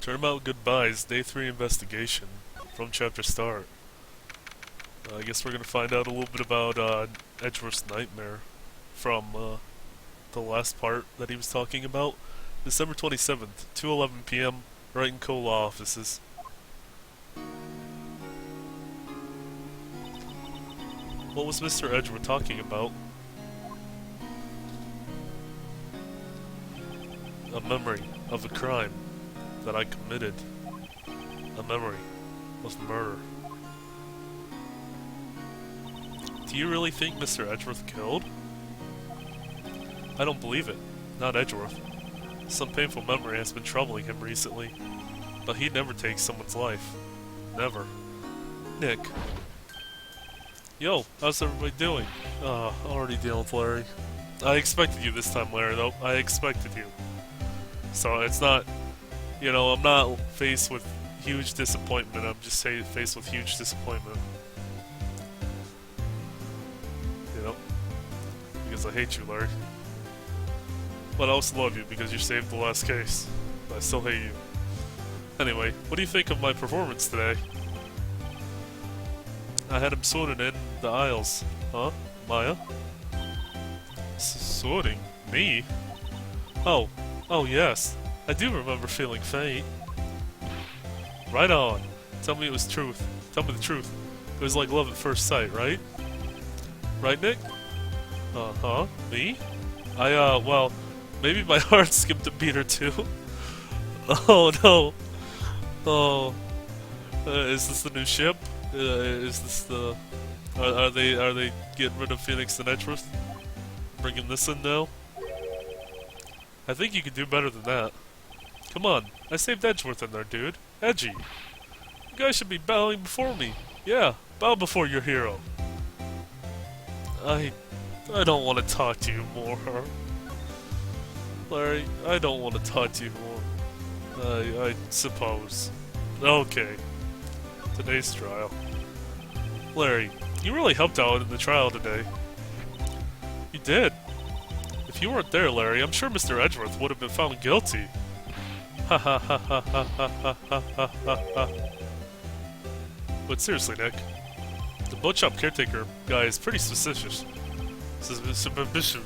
Turnabout Goodbyes, Day 3 Investigation, from Chapter Start. I guess we're gonna find out a little bit about Edgeworth's nightmare from the last part that he was talking about. December 27th, 2:11 p.m., Wright and Co. Law Offices. What was Mr. Edgeworth talking about? A memory of a crime that I committed. A memory of murder. Do you really think Mr. Edgeworth killed? I don't believe it. Not Edgeworth. Some painful memory has been troubling him recently. But he'd never take someone's life. Never. Nick. Yo, how's everybody doing? Already dealing with Larry. I expected you this time, Larry, though. I expected you. So it's not, you know, I'm not faced with huge disappointment. I'm just faced with huge disappointment. You know? Because I hate you, Larry. But I also love you because you saved the last case. But I still hate you. Anyway, what do you think of my performance today? I had him swooning in the aisles. Huh? Maya? Swooning? Me? Oh yes. I do remember feeling faint. Right on. Tell me it was truth. Tell me the truth. It was like love at first sight, right? Right, Nick? Uh-huh. Me? Well, maybe my heart skipped a beat or two. Oh, no. Oh. Is this the new ship? Is this the... Are they getting rid of Phoenix and Edgeworth? Bringing this in now? I think you could do better than that. Come on, I saved Edgeworth in there, dude. Edgy. You guys should be bowing before me. Yeah, bow before your hero. I don't want to talk to you more. Larry, I don't want to talk to you more. I suppose. Okay. Today's trial. Larry, you really helped out in the trial today. You did. If you weren't there, Larry, I'm sure Mr. Edgeworth would have been found guilty. Ha ha ha ha ha ha ha ha ha ha. But seriously, Nick, the boat shop caretaker guy is pretty suspicious. Suspicious.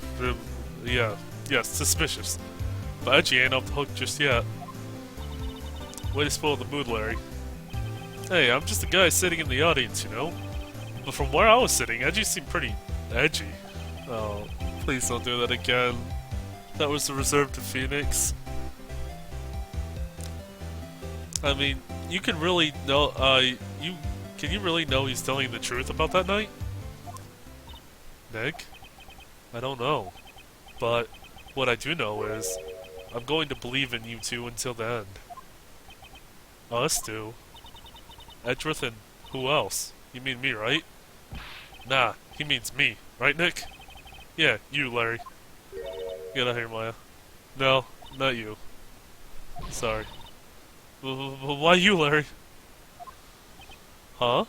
Yes, suspicious. But Edgy ain't off the hook just yet. Way to spoil the mood, Larry. Hey, I'm just a guy sitting in the audience, you know? But from where I was sitting, Edgy seemed pretty edgy. Oh, please don't do that again. That was reserved to Phoenix. I mean, you can really know, can you really know he's telling the truth about that night? Nick? I don't know. But what I do know is, I'm going to believe in you two until the end. Us two? Edgeworth and who else? You mean me, right? Nah, he means me. Right, Nick? Yeah, you, Larry. Get out of here, Maya. No, not you. Sorry. Why you, Larry? Huh?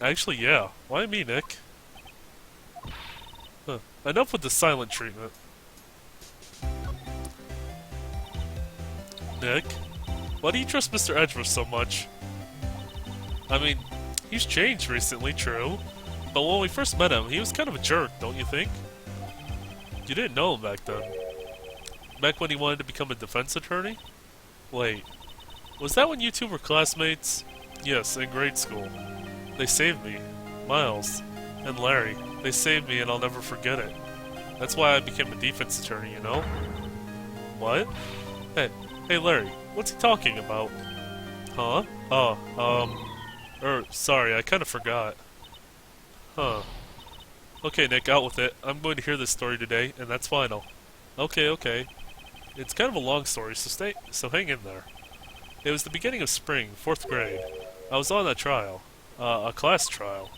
Actually, yeah. Why me, Nick? Huh. Enough with the silent treatment. Nick? Why do you trust Mr. Edgeworth so much? I mean, he's changed recently, true. But when we first met him, he was kind of a jerk, don't you think? You didn't know him back then. Back when he wanted to become a defense attorney? Wait, was that when you two were classmates? Yes, in grade school. They saved me. Miles. And Larry. They saved me and I'll never forget it. That's why I became a defense attorney, you know? What? Hey Larry, what's he talking about? Huh? Sorry, I kinda forgot. Huh. Okay, Nick, out with it. I'm going to hear this story today, and that's final. Okay. It's kind of a long story, so hang in there. It was the beginning of spring, 4th grade. I was on a trial. A class trial.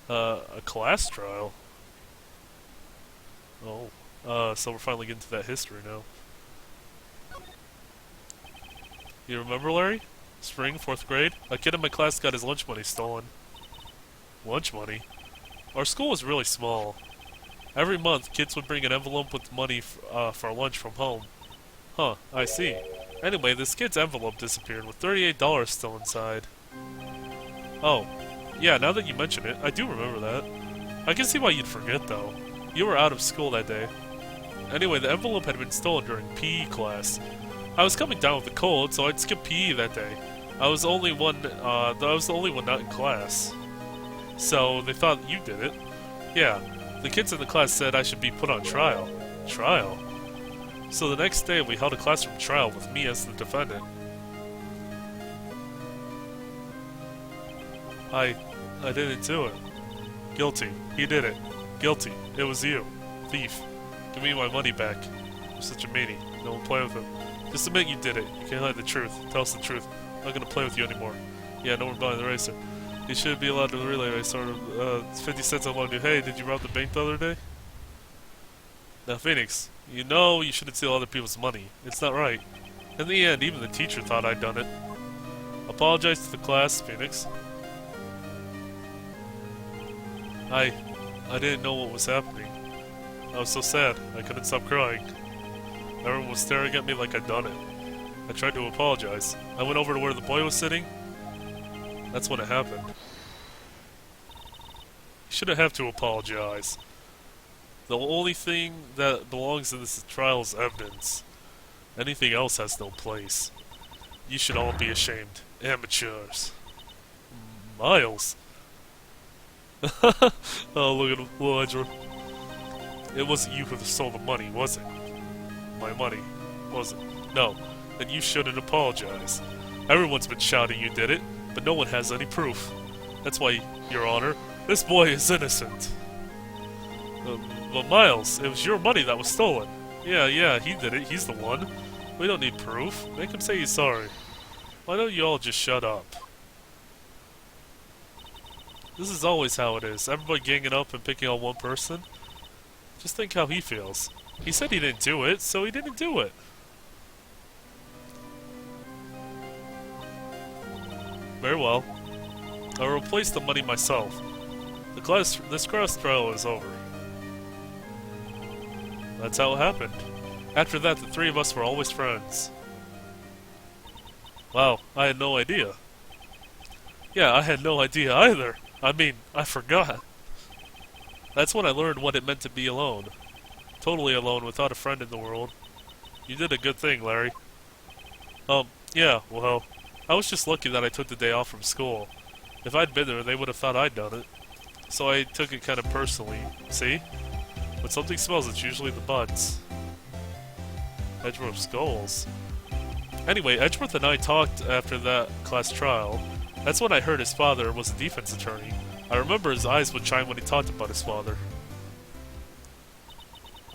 A class trial? Oh. So we're finally getting to that history now. You remember, Larry? Spring, 4th grade? A kid in my class got his lunch money stolen. Lunch money? Our school was really small. Every month, kids would bring an envelope with money for lunch from home. Huh, I see. Anyway, this kid's envelope disappeared with $38 still inside. Oh, yeah, now that you mention it, I do remember that. I can see why you'd forget, though. You were out of school that day. Anyway, the envelope had been stolen during PE class. I was coming down with a cold, so I'd skip PE that day. I was the only one not in class. So, they thought you did it. Yeah, the kids in the class said I should be put on trial. Trial? So the next day we held a classroom trial with me as the defendant. I didn't do it. Guilty. He did it. Guilty. It was you. Thief. Give me my money back. You're such a meanie. No one play with him. Just admit you did it. You can't hide the truth. Tell us the truth. I'm not gonna play with you anymore. Yeah, no more buying the racer. You should be allowed to the relay race. Sort of, it's 50 cents on you. Hey, did you rob the bank the other day? Now, Phoenix, you know you shouldn't steal other people's money. It's not right. In the end, even the teacher thought I'd done it. Apologize to the class, Phoenix. I didn't know what was happening. I was so sad, I couldn't stop crying. Everyone was staring at me like I'd done it. I tried to apologize. I went over to where the boy was sitting. That's when it happened. You shouldn't have to apologize. The only thing that belongs in this trial is evidence. Anything else has no place. You should all be ashamed. Amateurs. Miles. Oh, look at him, little Edgeworth. It wasn't you who stole the money, was it? My money, was it? No, then you shouldn't apologize. Everyone's been shouting you did it, but no one has any proof. That's why, Your Honor, this boy is innocent. But Miles, it was your money that was stolen. Yeah, he did it. He's the one. We don't need proof. Make him say he's sorry. Why don't you all just shut up? This is always how it is. Everybody ganging up and picking on one person. Just think how he feels. He said he didn't do it, so he didn't do it. Very well. I'll replace the money myself. This class trial is over. That's how it happened. After that, the three of us were always friends. Wow, I had no idea. Yeah, I had no idea either. I mean, I forgot. That's when I learned what it meant to be alone. Totally alone, without a friend in the world. You did a good thing, Larry. Yeah, well, I was just lucky that I took the day off from school. If I'd been there, they would have thought I'd done it. So I took it kind of personally, see? When something smells, it's usually the butts. Edgeworth skulls. Anyway, Edgeworth and I talked after that class trial. That's when I heard his father was a defense attorney. I remember his eyes would shine when he talked about his father.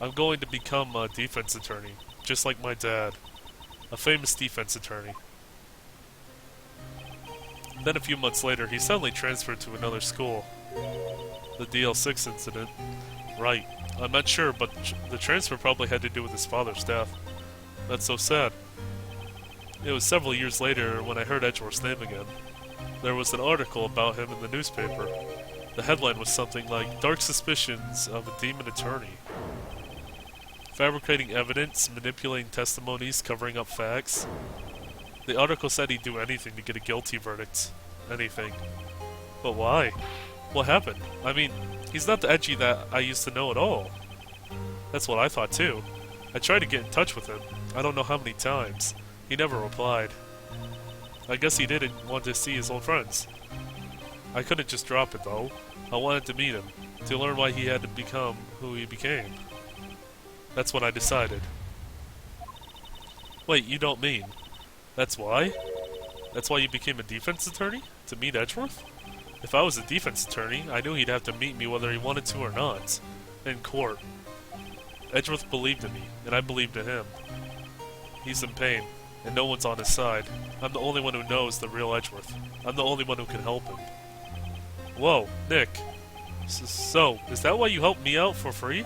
I'm going to become a defense attorney, just like my dad. A famous defense attorney. And then a few months later, he suddenly transferred to another school. The DL6 incident. Right. I'm not sure, but the transfer probably had to do with his father's death. That's so sad. It was several years later when I heard Edgeworth's name again. There was an article about him in the newspaper. The headline was something like, "Dark Suspicions of a Demon Attorney." Fabricating evidence, manipulating testimonies, covering up facts. The article said he'd do anything to get a guilty verdict. Anything. But why? What happened? I mean, he's not the Edgy that I used to know at all. That's what I thought too. I tried to get in touch with him. I don't know how many times. He never replied. I guess he didn't want to see his old friends. I couldn't just drop it though. I wanted to meet him, to learn why he had to become who he became. That's what I decided. Wait, you don't mean? That's why? That's why you became a defense attorney? To meet Edgeworth? If I was a defense attorney, I knew he'd have to meet me whether he wanted to or not. In court. Edgeworth believed in me, and I believed in him. He's in pain, and no one's on his side. I'm the only one who knows the real Edgeworth. I'm the only one who can help him. Whoa, Nick. So, is that why you helped me out for free?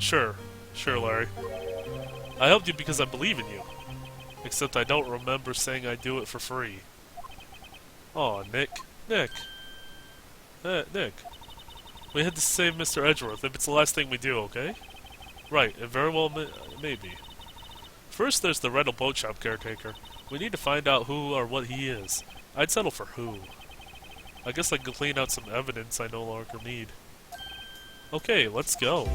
Sure. Sure, Larry. I helped you because I believe in you. Except I don't remember saying I'd do it for free. Aw, Nick. Nick. Nick. We had to save Mr. Edgeworth if it's the last thing we do, okay? Right, and very well maybe. First, there's the rental boat shop caretaker. We need to find out who or what he is. I'd settle for who. I guess I can clean out some evidence I no longer need. Okay, let's go.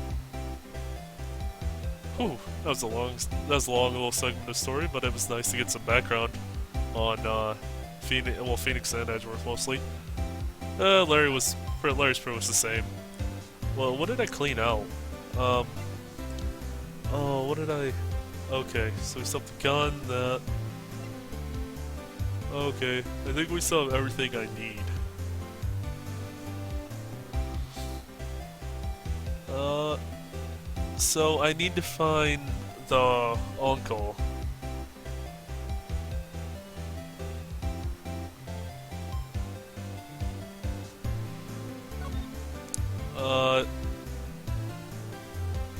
Whew, that was a long little segment of story, but it was nice to get some background on Phoenix and Edgeworth mostly. Larry's pretty much the same. Well, what did I clean out? Oh, what did I? Okay, so we still have the gun. That. Okay, I think we still have everything I need. So I need to find the uncle.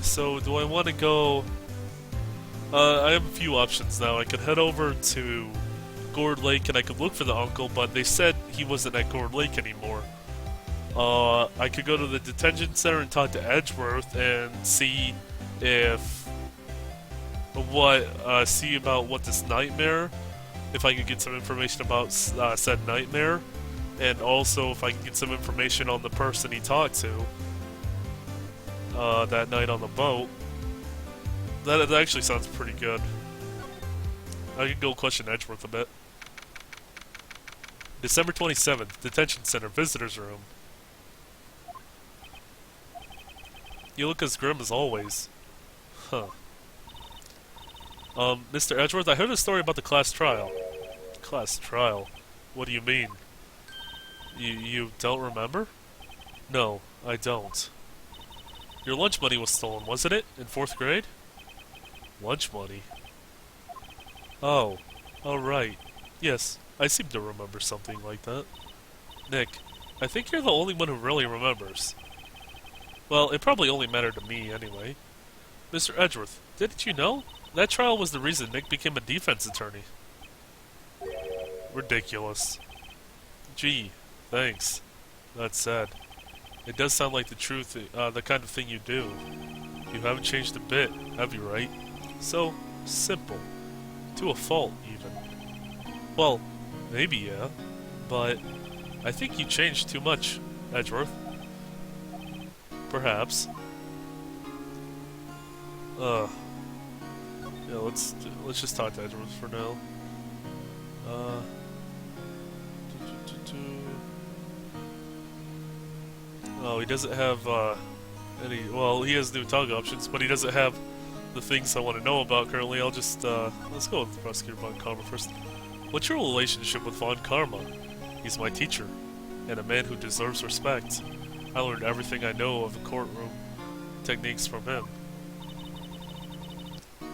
So do I want to go... I have a few options now. I could head over to Gourd Lake and I could look for the uncle, but they said he wasn't at Gourd Lake anymore. I could go to the detention center and talk to Edgeworth and see if... see about what this nightmare... If I could get some information about said nightmare. And also if I can get some information on the person he talked to that night on the boat. That actually sounds pretty good. I could go question Edgeworth a bit. December 27th, Detention Center, Visitors Room. You look as grim as always. Huh. Mr. Edgeworth, I heard a story about the class trial. Class trial? What do you mean? You don't remember? No, I don't. Your lunch money was stolen, wasn't it? In 4th grade? Lunch money? Oh, right. Yes, I seem to remember something like that. Nick, I think you're the only one who really remembers. Well, it probably only mattered to me, anyway. Mr. Edgeworth, didn't you know? That trial was the reason Nick became a defense attorney. Ridiculous. Gee, thanks. That's sad. It does sound like the truth, the kind of thing you do. You haven't changed a bit, have you, Wright? So simple. To a fault, even. Well, maybe yeah, but I think you changed too much, Edgeworth. Perhaps. Yeah, let's just talk to Edgeworth for now. Oh, he doesn't have any. Well, he has new toggle options, but he doesn't have the things I want to know about currently. I'll just let's go with Prosecutor Von Karma first. What's your relationship with Von Karma? He's my teacher, and a man who deserves respect. I learned everything I know of the courtroom techniques from him.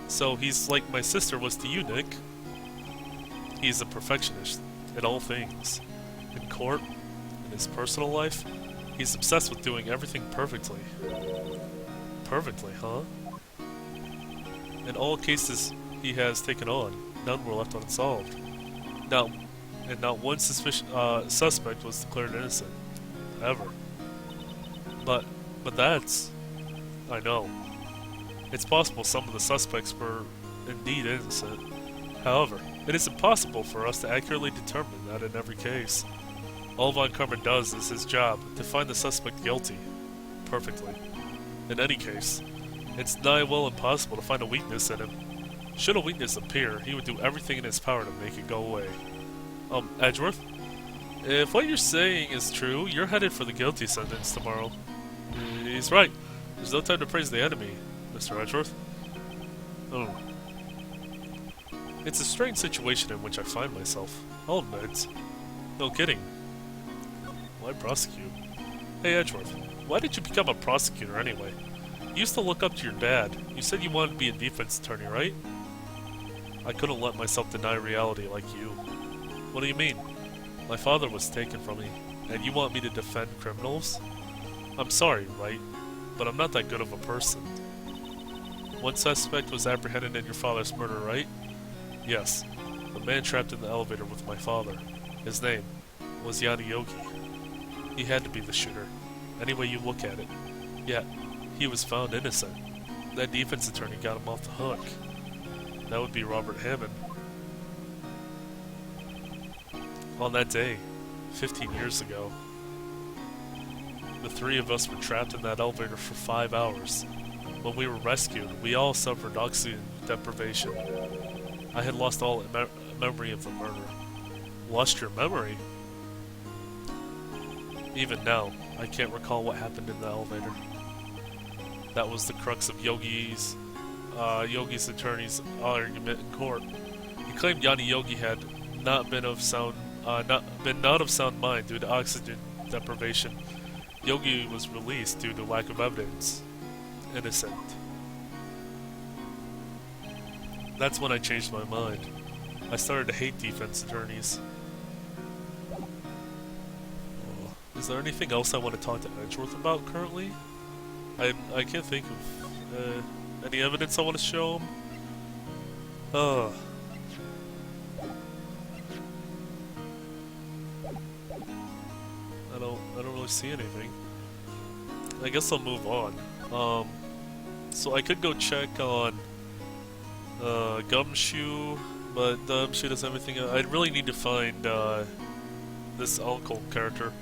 So he's like my sister was to you, Nick. He's a perfectionist in all things. In court, in his personal life, he's obsessed with doing everything perfectly. Perfectly, huh? In all cases he has taken on, none were left unsolved. Not one suspect was declared innocent. Ever. But that's... I know. It's possible some of the suspects were indeed innocent. However, it is impossible for us to accurately determine that in every case. All Von Karma does is his job, to find the suspect guilty. Perfectly. In any case, it's nigh well impossible to find a weakness in him. Should a weakness appear, he would do everything in his power to make it go away. Edgeworth? If what you're saying is true, you're headed for the guilty sentence tomorrow. He's right. There's no time to praise the enemy, Mr. Edgeworth. Oh. It's a strange situation in which I find myself. I'll admit. No kidding. Why prosecute? Hey Edgeworth, why did you become a prosecutor anyway? You used to look up to your dad. You said you wanted to be a defense attorney, right? I couldn't let myself deny reality like you. What do you mean? My father was taken from me, and you want me to defend criminals? I'm sorry, right? But I'm not that good of a person. One suspect was apprehended in your father's murder, right? Yes. The man trapped in the elevator with my father. His name was Yanni Yogi. He had to be the shooter, any way you look at it. Yet, he was found innocent. That defense attorney got him off the hook. That would be Robert Hammond. On that day, 15 years ago, the three of us were trapped in that elevator for 5 hours. When we were rescued, we all suffered oxygen deprivation. I had lost all memory of the murder. Lost your memory? Even now, I can't recall what happened in the elevator. That was the crux of Yogi's attorney's argument in court. He claimed Yanni Yogi had not been of sound mind due to oxygen deprivation. Yogi was released due to lack of evidence. Innocent. That's when I changed my mind. I started to hate defense attorneys. Is there anything else I want to talk to Edgeworth about currently? I can't think of any evidence I want to show him. I don't really see anything. I guess I'll move on. So I could go check on Gumshoe, but Gumshoe doesn't have everything. I really need to find this uncle character.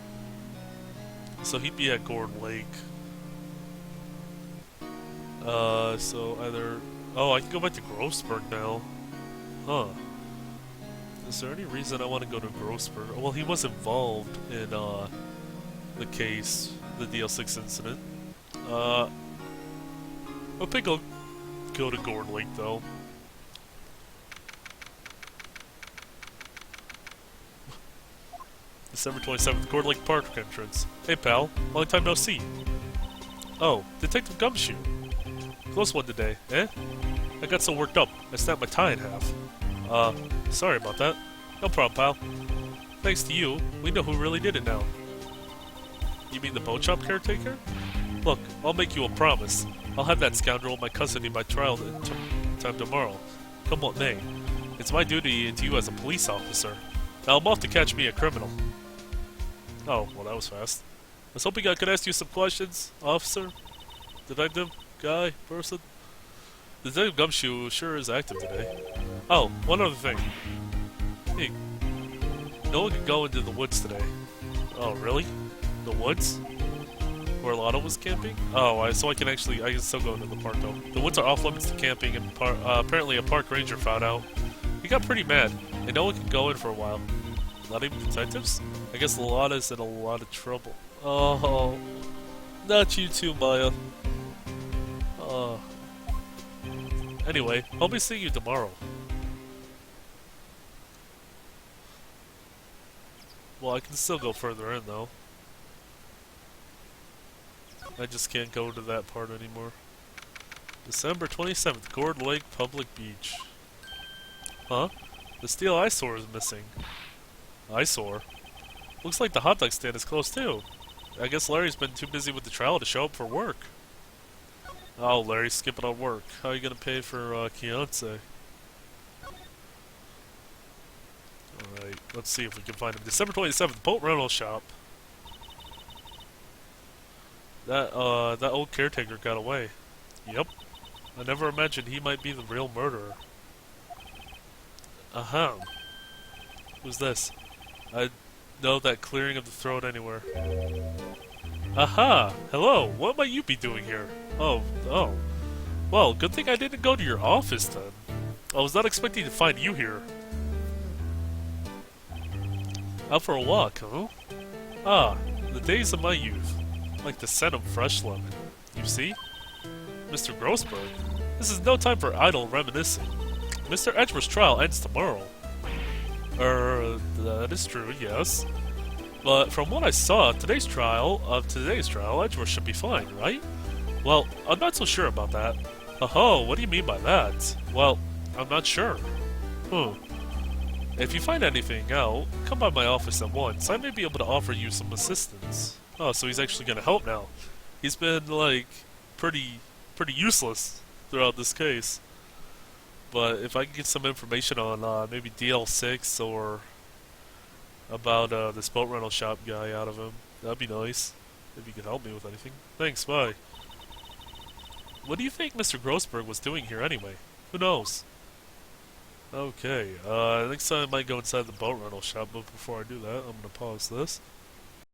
So he'd be at Gourd Lake. So either... Oh, I can go back to Grossberg now. Huh. Is there any reason I want to go to Grossberg? Well, he was involved in, the case, the DL6 incident. I think I'll go to Gourd Lake, though. December 27th, Gourd Lake Park entrance. Hey, pal. Long time no see. Oh, Detective Gumshoe. Close one today, eh? I got so worked up, I snapped my tie in half. Sorry about that. No problem, pal. Thanks to you, we know who really did it now. You mean the boat shop caretaker? Look, I'll make you a promise. I'll have that scoundrel in my custody by trial time tomorrow. Come what may. It's my duty to you as a police officer. Now I'm off to catch me a criminal. Oh, well that was fast. I was hoping I could ask you some questions, officer. Detective? Guy? Person? Detective Gumshoe sure is active today. Oh, one other thing. Hey, no one can go into the woods today. Oh, really? The woods? Where Lotto was camping? Oh, so I can still go into the park though. The woods are off limits to camping, and apparently a park ranger found out. He got pretty mad, and no one can go in for a while. Not even detectives? I guess Lotta's in a lot of trouble. Oh, not you too, Maya. Anyway, I'll be seeing you tomorrow. Well, I can still go further in, though. I just can't go to that part anymore. December 27th, Gourd Lake Public Beach. Huh? The steel eyesore is missing. Eyesore? Looks like the hot dog stand is closed, too. I guess Larry's been too busy with the trial to show up for work. Oh, Larry's skipping on work. How are you gonna pay for Keonce? Alright, let's see if we can find him. December 27th, boat rental shop. That old caretaker got away. Yep. I never imagined he might be the real murderer. Who's this? I know that clearing of the throat anywhere. Aha! Hello! What might you be doing here? Oh. Well, good thing I didn't go to your office then. I was not expecting to find you here. Out for a walk, huh? Ah, the days of my youth. Like the scent of fresh lemon. You see? Mr. Grossberg, this is no time for idle reminiscing. Mr. Edgeworth's trial ends tomorrow. That is true, yes. But from what I saw of today's trial, Edgeworth should be fine, right? Well, I'm not so sure about that. Oh, what do you mean by that? Well, I'm not sure. If you find anything out, come by my office at once. I may be able to offer you some assistance. Oh, so he's actually gonna help now. He's been, like, pretty useless throughout this case. But if I can get some information on, maybe DL6 or about, this boat rental shop guy out of him, that'd be nice. If you could help me with anything. Thanks, bye. What do you think Mr. Grossberg was doing here anyway? Who knows? Okay, next time I might go inside the boat rental shop, but before I do that, I'm gonna pause this.